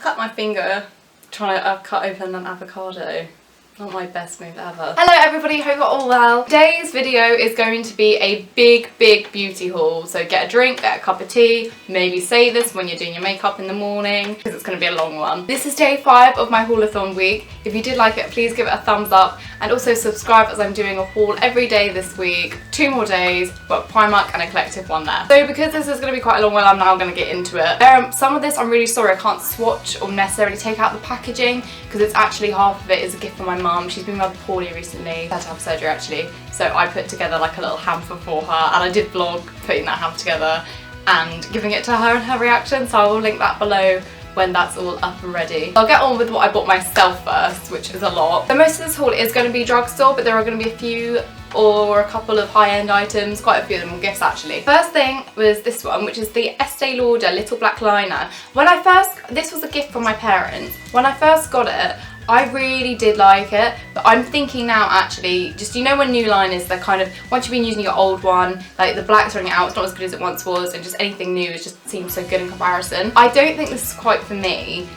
cut my finger trying to cut open an avocado. Not my best move ever. Hello everybody, hope you're all well. Today's video is going to be a big beauty haul. So get a drink, get a cup of tea, maybe save this when you're doing your makeup in the morning because it's going to be a long one. This is day 5 of my haul-a-thon week. If you did like it, please give it a thumbs up and also subscribe as I'm doing a haul every day this week. 2 more days, but Primark and a collective one there. So because this is going to be quite a long one, I'm now going to get into it. Some of this I'm really sorry I can't swatch or necessarily take out the packaging because it's actually half of it is a gift from my mum. She's been rather poorly recently. Had to have surgery actually. So I put together like a little hamper for her and I did vlog putting that hamper together and giving it to her and her reaction. So I will link that below when that's all up and ready. I'll get on with what I bought myself first, which is a lot. So most of this haul is going to be drugstore, but there are going to be a few or a couple of high-end items, quite a few of them were gifts actually. First thing was this one, which is the Estee Lauder Little Black Liner. This was a gift from my parents. When I first got it, I really did like it, but I'm thinking now actually, just you know when new liners, they're kind of, once you've been using your old one, like the black's running out, it's not as good as it once was, and just anything new, it just seems so good in comparison. I don't think this is quite for me.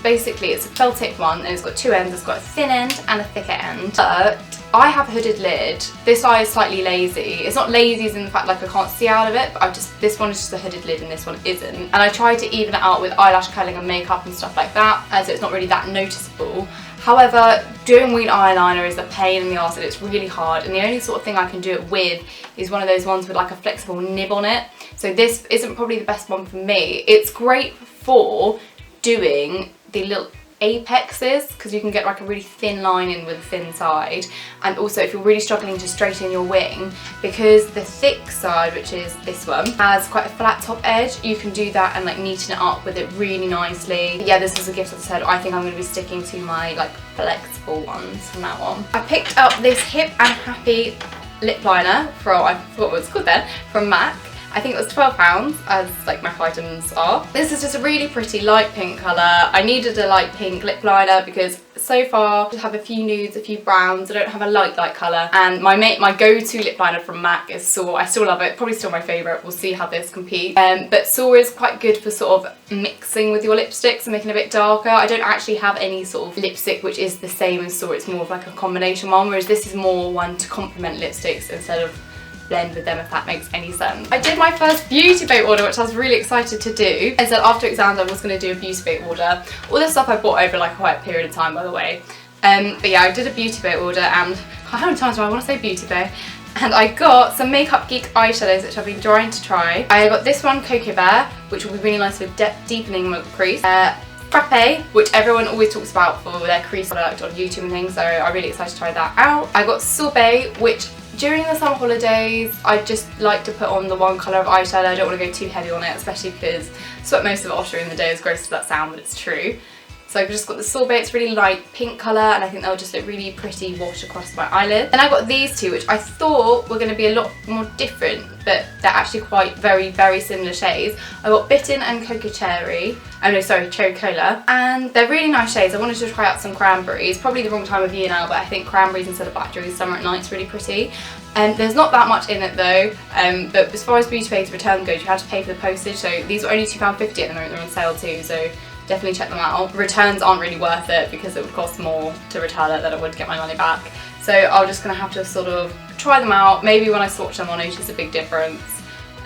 Basically it's a felt tip one and it's got 2 ends, it's got a thin end and a thicker end. But I have a hooded lid. This eye is slightly lazy. It's not lazy as in the fact like I can't see out of it, but this one is just a hooded lid and this one isn't. And I tried to even it out with eyelash curling and makeup and stuff like that, so it's not really that noticeable. However, doing winged eyeliner is a pain in the arse and it's really hard, and the only sort of thing I can do it with is one of those ones with like a flexible nib on it. So this isn't probably the best one for me. It's great for doing the little apexes because you can get like a really thin line in with a thin side, and also if you're really struggling to straighten your wing, because the thick side, which is this one, has quite a flat top edge, you can do that and like neaten it up with it really nicely. But yeah, this is a gift, as I said. I think I'm going to be sticking to my like flexible ones from now on. I picked up this Hip and Happy lip liner from, I forgot what it's called then, from MAC. I think it was £12, as like MAC items are. This is just a really pretty light pink colour. I needed a light pink lip liner because so far I have a few nudes, a few browns. I don't have a light colour. And my go-to lip liner from MAC is Soar. I still love it. Probably still my favourite. We'll see how this competes. But Soar is quite good for sort of mixing with your lipsticks and making it a bit darker. I don't actually have any sort of lipstick which is the same as Soar. It's more of like a combination one, whereas this is more one to complement lipsticks instead of blend with them, if that makes any sense. I did my first beauty bait order, which I was really excited to do. I said after exams I was going to do a beauty bait order. All this stuff I bought over like a quiet period of time, by the way. But yeah, I did a beauty bait order, and how many times do I want to say beauty bait? And I got some Makeup Geek eyeshadows, which I've been trying to try. I got this one, Coco Bear, which will be really nice with deepening my crease. Frappe, which everyone always talks about for their crease product on YouTube and things, so I'm really excited to try that out. I got Sorbet, which during the summer holidays I just like to put on the one colour of eyeshadow. I don't want to go too heavy on it, especially because I sweat most of it off during the day, as gross as that sounds, but it's true. So I've just got the Sorbet. It's really light pink colour and I think they'll just look really pretty washed across my eyelid. Then I got these two, which I thought were going to be a lot more different, but they're actually quite very similar shades. I got Bitten and Coco Cherry. Oh no, sorry, Cherry Cola. And they're really nice shades. I wanted to try out some cranberries. Probably the wrong time of year now, but I think cranberries instead of blackberries summer at night is really pretty. There's not that much in it though, but as far as beauty baits return goes, you have to pay for the postage. So these are only £2.50 at the moment. They're on sale too, so definitely check them out. Returns aren't really worth it because it would cost more to return it than it would to get my money back. So I'm just going to have to sort of try them out. Maybe when I swatch them I'll notice a big difference,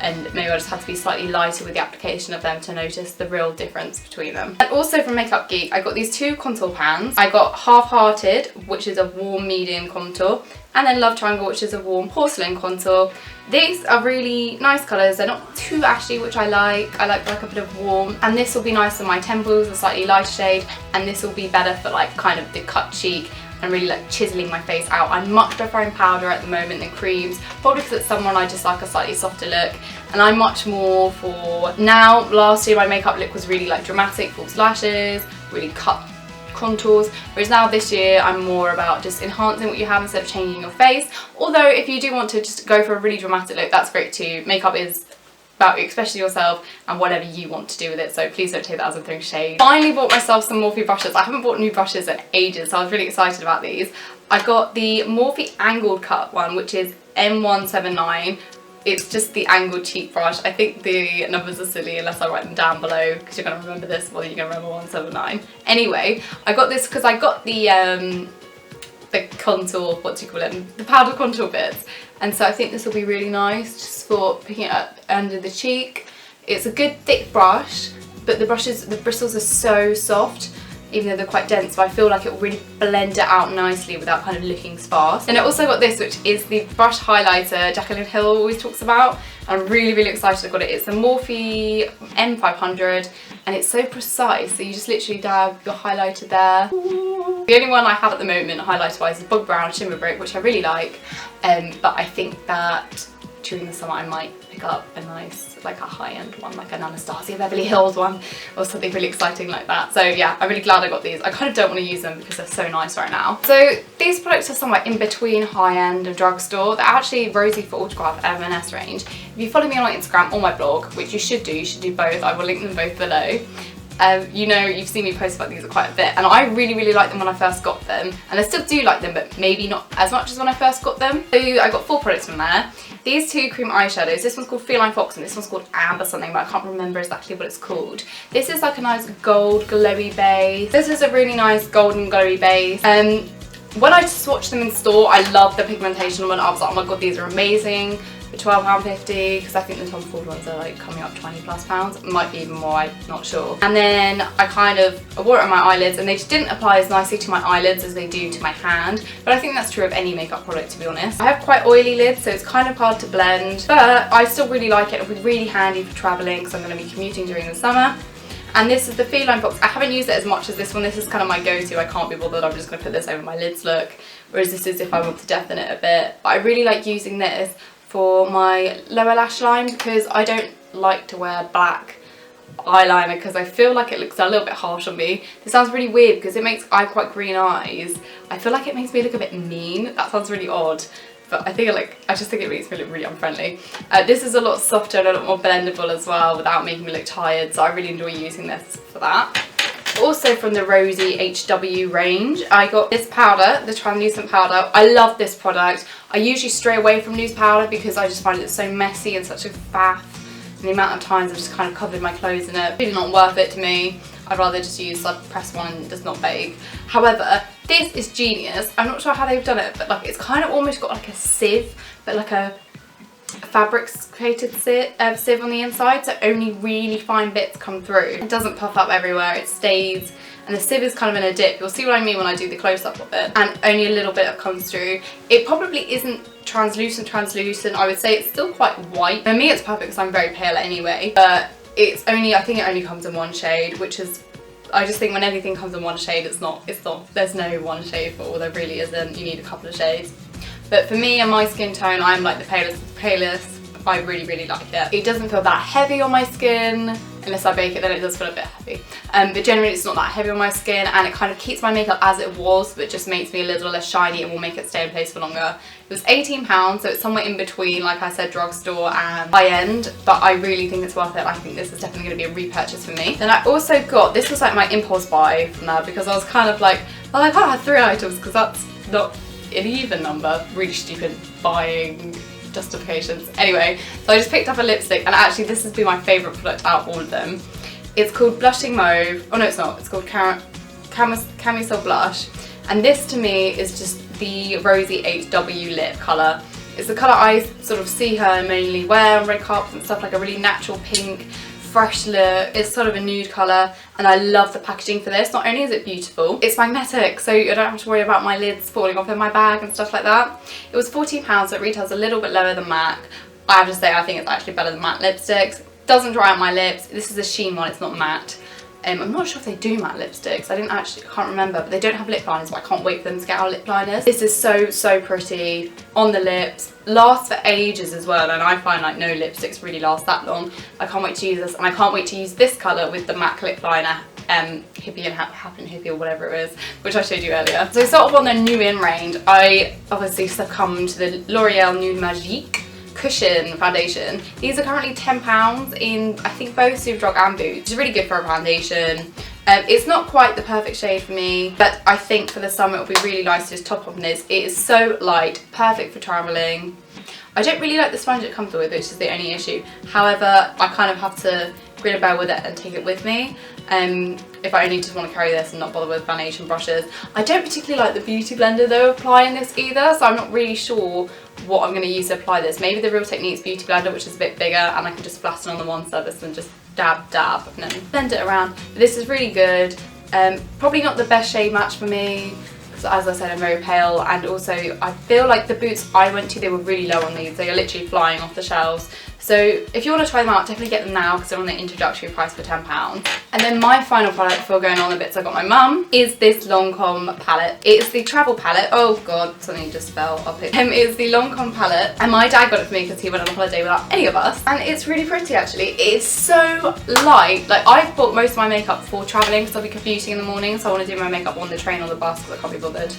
and maybe I just have to be slightly lighter with the application of them to notice the real difference between them. And also from Makeup Geek, I got these 2 contour pans. I got Half Hearted, which is a warm medium contour, and then Love Triangle, which is a warm porcelain contour. These are really nice colours. They're not too ashy, which I like. I like a bit of warm, and this will be nice on my temples, a slightly lighter shade, and this will be better for like kind of the cut cheek and really like chiseling my face out. I'm much preferring powder at the moment than creams, probably because it's someone I just like a slightly softer look, and I'm much more for now. Last year my makeup look was really like dramatic, false lashes, really cut contours, whereas now this year I'm more about just enhancing what you have instead of changing your face. Although if you do want to just go for a really dramatic look, that's great too. Makeup is about you, especially yourself, and whatever you want to do with it, so please don't take that as I'm throwing shade. Finally bought myself some Morphe brushes. I haven't bought new brushes in ages, so I was really excited about these. I got the Morphe Angled cut one, which is M179. It's just the angled cheek brush. I think the numbers are silly unless I write them down below, because you're going to remember this more than you're going to remember 179. Anyway, I got this because I got the contour, what do you call it, the powder contour bits, and so I think this will be really nice just for picking it up under the cheek. It's a good thick brush, but the bristles are so soft, even though they're quite dense, so I feel like it will really blend it out nicely without kind of looking sparse. And I also got this, which is the brush highlighter Jacqueline Hill always talks about. I'm really, really excited I got it. It's a Morphe M500, and it's so precise, so you just literally dab your highlighter there. The only one I have at the moment, highlighter-wise, is Bog Brown Shimmer Brick, which I really like, but I think that during the summer I might pick up a nice, like a high-end one, like an Anastasia Beverly Hills one, or something really exciting like that. So yeah, I'm really glad I got these. I kind of don't want to use them because they're so nice right now. So these products are somewhere in between high-end and drugstore. They're actually Rosie for Autograph M&S range. If you follow me on Instagram or my blog, which you should do both, I will link them both below. You know, you've seen me post about these quite a bit, and I really, really liked them when I first got them, and I still do like them, but maybe not as much as when I first got them. So I got 4 products from there. These 2 cream eyeshadows, this one's called Feline Fox and this one's called Amber something, but I can't remember exactly what it's called. This is like a nice gold glowy base. This is a really nice golden glowy base. When I swatched them in store, I loved the pigmentation one. I was like, oh my god, these are amazing. For £12.50, because I think the Tom Ford ones are like coming up £20+. It might be even more, I'm not sure. And then I wore it on my eyelids, and they just didn't apply as nicely to my eyelids as they do to my hand. But I think that's true of any makeup product, to be honest. I have quite oily lids, so it's kind of hard to blend, but I still really like it. It'll be really handy for traveling, because I'm going to be commuting during the summer. And this is the Feline Fox. I haven't used it as much as this one. This is kind of my go-to. I can't be bothered. I'm just going to put this over my lids look. Whereas this is if I want to deafen it a bit. But I really like using this for my lower lash line, because I don't like to wear black eyeliner because I feel like it looks a little bit harsh on me. This sounds really weird because it makes quite green eyes. I feel like it makes me look a bit mean. That sounds really odd, but I just think it makes me look really unfriendly. This is a lot softer and a lot more blendable as well without making me look tired, so I really enjoy using this for that. Also from the Rosie HW range, I got this powder, the translucent powder. I love this product. I usually stray away from loose powder because I just find it so messy and such a faff. And the amount of times I've just kind of covered my clothes in it, really not worth it to me. I'd rather just use like press one and just not bake. However, this is genius. I'm not sure how they've done it, but like it's kind of almost got like a sieve, but like a fabricated sieve on the inside, so only really fine bits come through. It doesn't puff up everywhere, it stays, and the sieve is kind of in a dip. You'll see what I mean when I do the close-up of it, and only a little bit comes through. It probably isn't translucent, I would say it's still quite white. For me it's perfect because I'm very pale anyway, but I think it only comes in one shade, which is, I just think when everything comes in one shade, there's no one shade for all, there really isn't. You need a couple of shades. But for me and my skin tone, I'm like the palest. I really, really like it. It doesn't feel that heavy on my skin. Unless I bake it, then it does feel a bit heavy. But generally it's not that heavy on my skin, and it kind of keeps my makeup as it was, but just makes me a little less shiny and will make it stay in place for longer. It was £18, so it's somewhere in between, like I said, drugstore and high-end, but I really think it's worth it. I think this is definitely going to be a repurchase for me. Then I also got, this was like my impulse buy from there, because I was kind of like, well, I can't have 3 items because that's not an even number. Really stupid buying justifications. Anyway, so I just picked up a lipstick, and actually this has been my favourite product out of all of them. It's called Blushing Mauve. Oh no, it's not. It's called Camisole Blush, and this to me is just the Rosie HW lip colour. It's the colour I sort of see her mainly wear on red carpets and stuff, like a really natural pink, fresh look. It's sort of a nude colour, and I love the packaging for this. Not only is it beautiful, it's magnetic, so I don't have to worry about my lids falling off in my bag and stuff like that. It was £14, so it retails a little bit lower than MAC. I have to say, I think it's actually better than matte lipsticks. Doesn't dry out my lips. This is a sheen one, it's not matte. I'm not sure if they do matte lipsticks. I can't remember, but they don't have lip liners, but I can't wait for them to get out lip liners. This is so pretty on the lips, lasts for ages as well, and I find like no lipsticks really last that long. I can't wait to use this, and I can't wait to use this colour with the MAC lip liner, Hippie and Happen Hippie or whatever it is, which I showed you earlier. So sort of on the new in range, I obviously succumbed to the L'Oreal Nude Magique Cushion foundation. These are currently £10 in, I think, both Superdrug and Boots, which is really good for a foundation. It's not quite the perfect shade for me, but I think for the summer it will be really nice to just top on this. It is so light, perfect for travelling. I don't really like the sponge it comes with, which is the only issue. However, I kind of have to grin and bear with it and take it with me. If I only just want to carry this and not bother with foundation brushes. I don't particularly like the beauty blender though applying this either, so I'm not really sure what I'm going to use to apply this. Maybe the Real Techniques beauty blender, which is a bit bigger, and I can just flatten on the one surface and just dab and then blend it around. But this is really good. Probably not the best shade match for me, because as I said, I'm very pale, and also I feel like the boots I went to, they were really low on these. They are literally flying off the shelves. So if you want to try them out, definitely get them now because they're on the introductory price for £10. And then my final product before going on the bits I got my mum is this Lancome palette. It's the travel palette. Oh god, something just fell off it. It's the Lancome palette, and my dad got it for me because he went on a holiday without any of us. And it's really pretty actually. It is so light. Like, I've bought most of my makeup for travelling because I'll be commuting in the morning, so I want to do my makeup on the train or the bus because I can't be bothered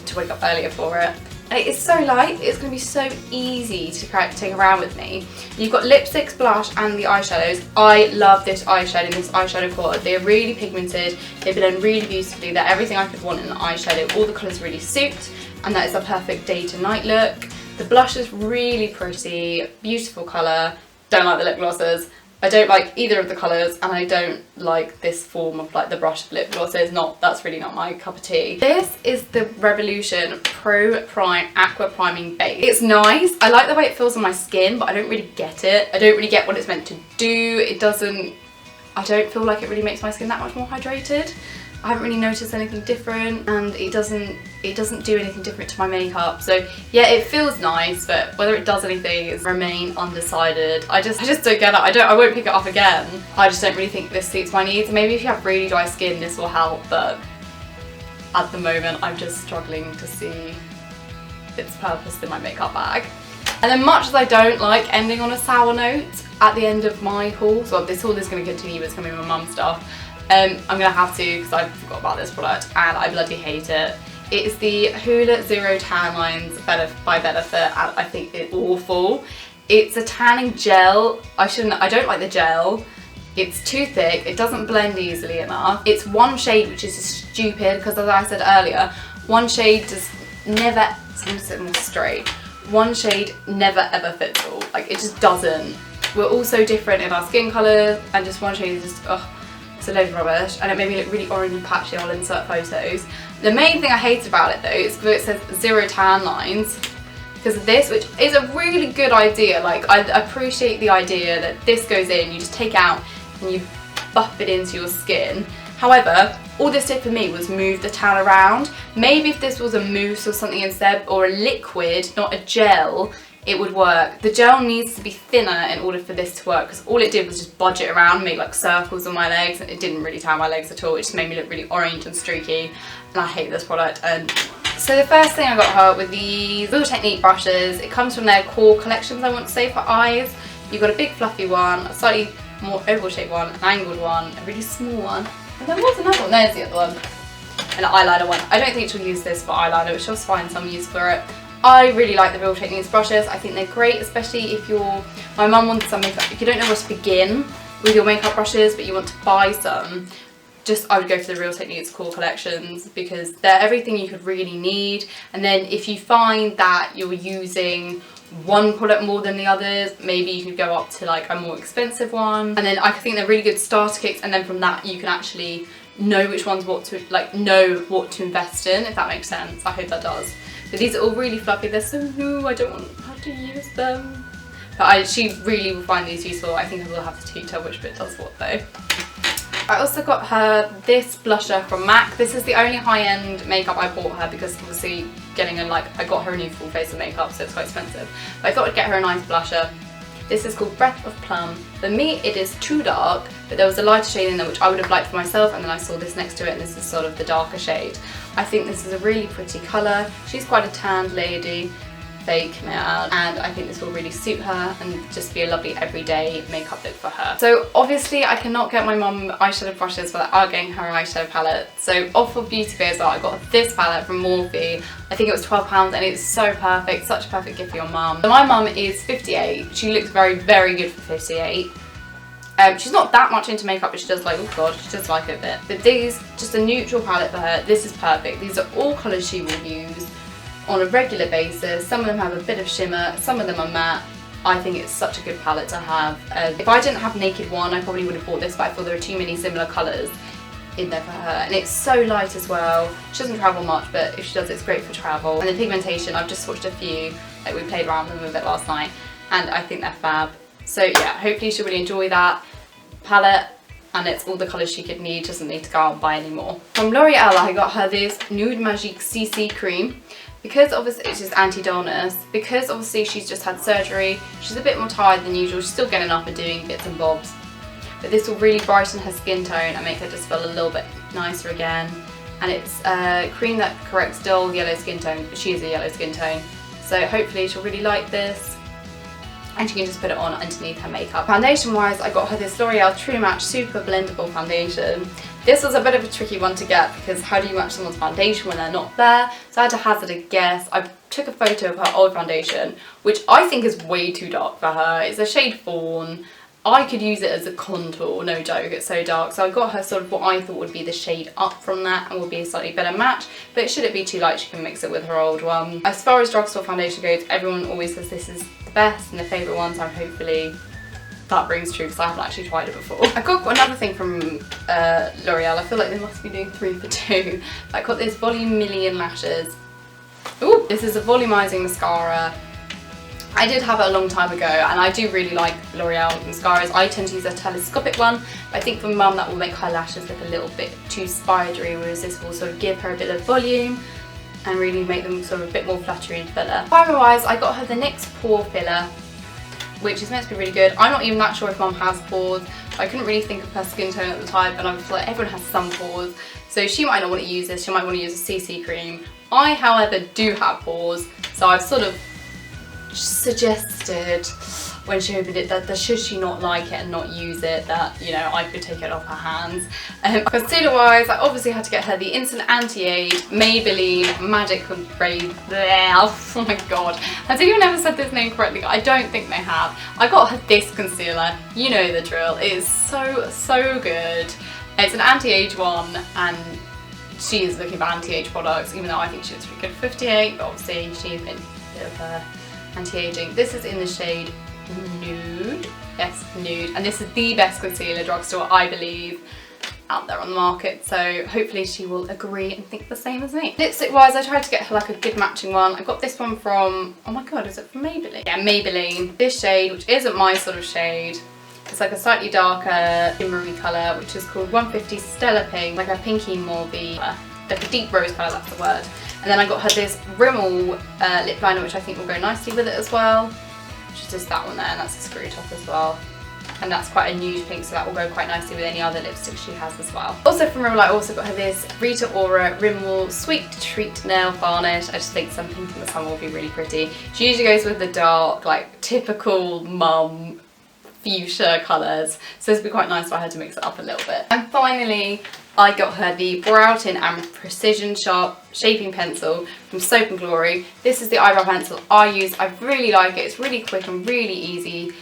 to wake up earlier for it. And it is so light, it's going to be so easy to take around with me. You've got lipsticks, blush and the eyeshadows. I love this eyeshadow, this eyeshadow quad. They are really pigmented, they blend really beautifully. They're everything I could want in an eyeshadow. All the colours really suit, and that is a perfect day to night look. The blush is really pretty, beautiful colour. Don't like the lip glosses. I don't like either of the colours, and I don't like this form of like the brush lip gloss. That's really not my cup of tea. This is the Revolution Pro Prime Aqua Priming Base. It's nice. I like the way it feels on my skin, but I don't really get it. I don't really get what it's meant to do. I don't feel like it really makes my skin that much more hydrated. I haven't really noticed anything different, and it doesn't do anything different to my makeup. So yeah, it feels nice, but whether it does anything is remain undecided. I just don't get it. I won't pick it up again. I just don't really think this suits my needs. Maybe if you have really dry skin this will help, but at the moment I'm just struggling to see its purpose in my makeup bag. And then, much as I don't like ending on a sour note at the end of my haul, so this haul is going to continue, but it's going to be my mum's stuff. I'm going to have to, because I forgot about this product and I bloody hate it. It is the Hoola Zero Tan Lines by Benefit, and I think it's awful. It's a tanning gel. I don't like the gel. It's too thick, it doesn't blend easily enough. It's one shade, which is stupid, because as I said earlier, one shade does never, I'm going to sit more straight. One shade never ever fits all. Like, it just doesn't. We're all so different in our skin colours, and just one shade is just, ugh. It's a load of rubbish, and it made me look really orange and patchy. I'll insert photos. The main thing I hated about it though is that it says zero tan lines because of this, which is a really good idea. Like, I appreciate the idea that this goes in, you just take it out and you buff it into your skin. However, all this did for me was move the tan around. Maybe if this was a mousse or something instead, or a liquid, not a gel, it would work. The gel needs to be thinner in order for this to work, because all it did was just budge it around, make like circles on my legs, and it didn't really tan my legs at all. It just made me look really orange and streaky, and I hate this product. And so the first thing I got her with these Real Technique brushes, it comes from their core collections, I want to say, for eyes. You've got a big fluffy one, a slightly more oval shaped one, an angled one, a really small one, and there was another one. There's the other one, an eyeliner one. I don't think she'll use this for eyeliner, but she'll find some use for it. I really like the Real Techniques brushes. I think they're great, especially if my mum wants some makeup. If you don't know where to begin with your makeup brushes, but you want to buy some, I would go for the Real Techniques core collections, because they're everything you could really need. And then if you find that you're using one product more than the others, maybe you could go up to like a more expensive one. And then I think they're really good starter kits, and then from that you can actually know which ones know what to invest in, if that makes sense. I hope that does. But these are all really fluffy. They're so new, I don't want to have to use them. But she really will find these useful. I think I will have to teach her which bit does what though. I also got her this blusher from MAC. This is the only high-end makeup I bought her, because obviously I got her a new full face of makeup, so it's quite expensive. But I thought I'd get her a nice blusher. This is called Breath of Plum. For me, it is too dark, but there was a lighter shade in there which I would have liked for myself, and then I saw this next to it, and this is sort of the darker shade. I think this is a really pretty colour. She's quite a tanned lady, fake now, and I think this will really suit her and just be a lovely everyday makeup look for her. So obviously I cannot get my mum eyeshadow brushes without getting her eyeshadow palette. So off of Beauty Bay as well, I got this palette from Morphe. I think it was £12, and it's so perfect, such a perfect gift for your mum. So my mum is 58. She looks very, very good for 58. She's not that much into makeup, but she does like, oh god, she does like it a bit. But these, just a neutral palette for her. This is perfect. These are all colours she will use. on a regular basis. Some of them have a bit of shimmer, some of them are matte. I think it's such a good palette to have. If I didn't have Naked One, I probably would have bought this, but I feel there are too many similar colours in there for her. And it's so light as well. She doesn't travel much, but if she does, it's great for travel. And the pigmentation, I've just swatched a few, like we played around with them a bit last night, and I think they're fab. So yeah, hopefully she'll really enjoy that palette, and it's all the colours she could need, doesn't need to go out and buy anymore. From L'Oreal, I got her this Nude Magique CC cream. Because obviously it's just anti-dullness, because obviously she's just had surgery, she's a bit more tired than usual, she's still getting up and doing bits and bobs. But this will really brighten her skin tone and make her just feel a little bit nicer again. And it's a cream that corrects dull yellow skin tone, but she is a yellow skin tone. So hopefully she'll really like this. And she can just put it on underneath her makeup. Foundation wise, I got her this L'Oreal True Match Super Blendable Foundation. This was a bit of a tricky one to get because how do you match someone's foundation when they're not there? So I had to hazard a guess. I took a photo of her old foundation, which I think is way too dark for her. It's a shade Fawn. I could use it as a contour, no joke, it's so dark. So I got her sort of what I thought would be the shade up from that and would be a slightly better match, but should it be too light, she can mix it with her old one. As far as drugstore foundation goes, everyone always says this is the best and the favourite ones, and hopefully that rings true because I haven't actually tried it before. I got another thing from L'Oreal. I feel like they must be doing 3 for 2. I got this Volumizing Lashes. Ooh, this is a volumizing mascara. I did have it a long time ago, and I do really like L'Oreal mascaras. I tend to use a telescopic one, but I think for Mum that will make her lashes look a little bit too spidery, whereas this will sort of give her a bit of volume and really make them sort of a bit more fluttery and filler. Primer wise, I got her the NYX Pore Filler, which is meant to be really good. I'm not even that sure if Mum has pores. I couldn't really think of her skin tone at the time, and I was like, everyone has some pores, so she might not want to use this. She might want to use a CC cream. I, however, do have pores, so I've sort of suggested when she opened it that should she not like it and not use it, that, you know, I could take it off her hands. Concealer wise, I obviously had to get her the Instant Anti-Age Maybelline Magic Ray. Oh my god, has anyone ever said this name correctly? I don't think they have. I got her this concealer, you know the drill. It is so good. It's an anti-age one, and she is looking for anti-age products, even though I think she was pretty good at 58, but obviously she's been a bit of anti-aging. This is in the shade Nude. Yes, Nude. And this is the best concealer drugstore, I believe, out there on the market. So hopefully she will agree and think the same as me. Lipstick wise, I tried to get her like a good matching one. I got this one from, oh my god, is it from Maybelline? Yeah, Maybelline. This shade, which isn't my sort of shade. It's like a slightly darker shimmery colour, which is called 150 Stellar Pink, like a pinky mauve, like a deep rose colour, that's the word. And then I got her this Rimmel lip liner, which I think will go nicely with it as well, which is just that one there, and that's a screw top as well. And that's quite a nude pink, so that will go quite nicely with any other lipstick she has as well. Also from Rimmel, I also got her this Rita Ora Rimmel Sweet Treat Nail Varnish. I just think some pink in the summer will be really pretty. She usually goes with the dark, like typical mum fuchsia colours, so this would be quite nice for her to mix it up a little bit. And finally, I got her the Brow Tint and Precision Sharp Shaping Pencil from Soap and Glory. This is the eyebrow pencil I use. I really like it. It's really quick and really easy,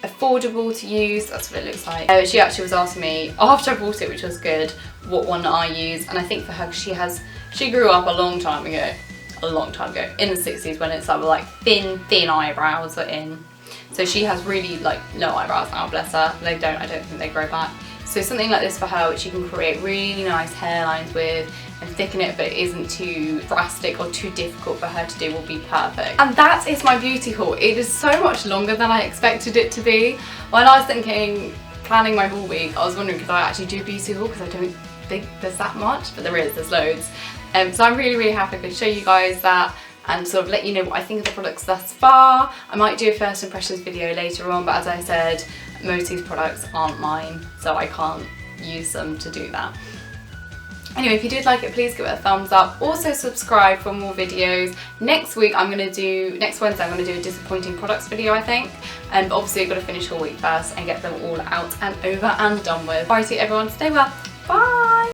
affordable to use. That's what it looks like. She actually was asking me after I bought it, which was good, what one I use, and I think for her, she grew up a long time ago, in the 60s, when it's like thin eyebrows were in. So she has really like no eyebrows now, bless her. I don't think they grow back. So something like this for her, which you can create really nice hairlines with and thicken it, but it isn't too drastic or too difficult for her to do, will be perfect. And that is my beauty haul. It is so much longer than I expected it to be. When I was planning my haul week, I was wondering, could I actually do a beauty haul, because I don't think there's that much, but there's loads. So I'm really happy to show you guys that and sort of let you know what I think of the products thus far. I might do a first impressions video later on, but as I said, most of these products aren't mine, so I can't use them to do that. Anyway, if you did like it, please give it a thumbs up. Also subscribe for more videos. Next Wednesday, I'm going to do a disappointing products video, I think. But obviously I've got to finish all week first and get them all out and over and done with. Alrighty everyone, stay well. Bye!